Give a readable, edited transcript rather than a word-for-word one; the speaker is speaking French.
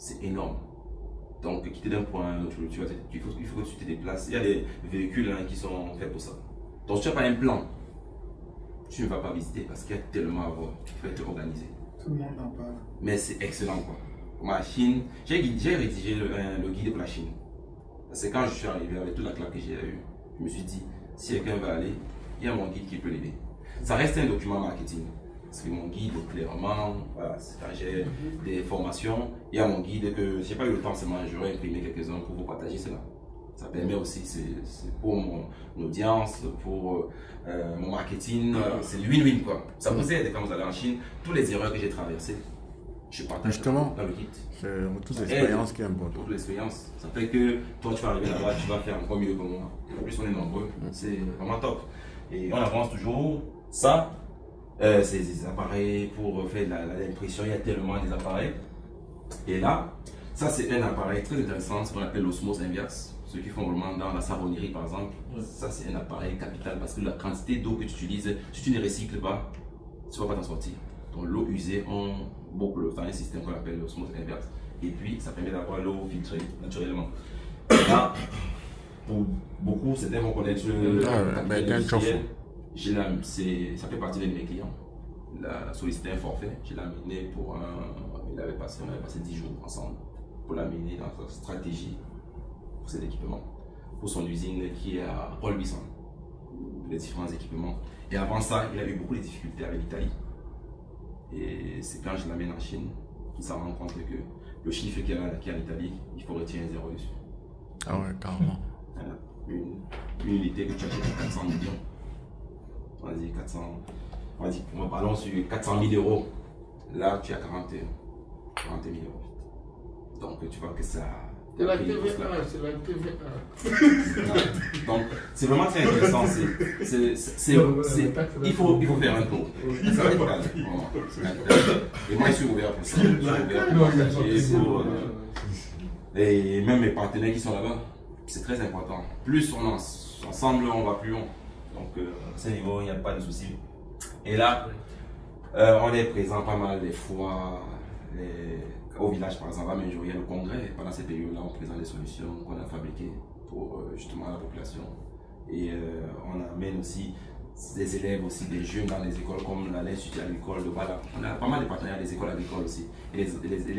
c'est énorme. Donc, quitter d'un point à un autre, tu vois, il faut que tu te déplaces. Il y a des véhicules hein, qui sont faits pour ça. Donc, si tu n'as pas un plan, tu ne vas pas visiter parce qu'il y a tellement à voir. Tu peux être organisé. Tout le monde en parle. Mais c'est excellent, quoi. Ma Chine, j'ai rédigé le guide pour la Chine. C'est quand je suis arrivé avec toute la claque que j'ai eue, je me suis dit, si quelqu'un va aller, il y a mon guide qui peut l'aider. Ça reste un document marketing. Parce que mon guide, clairement, voilà, quand j'ai des formations, il y a mon guide que je n'ai pas eu le temps seulement, j'aurais imprimé quelques-uns pour vous partager cela. Ça permet aussi, c'est pour mon audience, pour mon marketing, c'est win-win quoi. Ça vous aide quand vous allez en Chine, toutes les erreurs que j'ai traversées, je partage justement dans le guide. C'est toute l'expérience qui est importante. Toute l'expérience. Ça fait que toi tu vas arriver là-bas, tu vas faire encore mieux que moi. En plus on est nombreux, c'est vraiment top. Et on avance toujours. Ça, c'est des appareils pour faire l'impression, il y a tellement des appareils. Et là, ça c'est un appareil très intéressant, ce qu'on appelle l'osmose inverse. Ceux qui font vraiment dans la savonnerie par exemple, ça c'est un appareil capital parce que la quantité d'eau que tu utilises, si tu ne recycles pas, tu ne vas pas t'en sortir. Donc l'eau usée, on boucle dans un système qu'on appelle l'osmose inverse. Et puis ça permet d'avoir l'eau filtrée naturellement. Là, pour beaucoup, certains vont connaître ça fait partie de mes clients. Il a sollicité un forfait, je l'ai amené pour on avait passé 10 jours ensemble pour l'amener dans sa stratégie pour ses équipements, pour son usine qui est à Rolbisson, les différents équipements. Et avant ça, il a eu beaucoup de difficultés avec l'Italie. Et c'est quand je l'amène en Chine qu'il s'en rend compte que le chiffre qu'il y a en Italie, il faut retirer un zéro dessus. Ah ouais, carrément. Une unité que tu achètes à 400 millions. On va dire 400, parlons sur 400 000 euros. Là, tu as 40 000 euros. Donc, tu vois que ça. C'est la TVA, c'est la TVA. Donc, c'est vraiment très intéressant. Il faut faire un tour. Ça va être calme. Et moi, je suis ouvert pour ça. Je suis ouvert pour et même mes partenaires qui sont là-bas, c'est très important. Plus on est ensemble, on va plus loin. Donc, à ce niveau, il n'y a pas de souci. Et là, on est présent pas mal des fois. Au village, par exemple, à Minjour, il y a le congrès. Pendant cette période-là, on présente des solutions qu'on a fabriquées pour justement la population. Et on amène aussi des élèves, aussi des jeunes dans les écoles comme l'Institut agricole de Bala. On a pas mal de partenaires des écoles agricoles aussi. Et les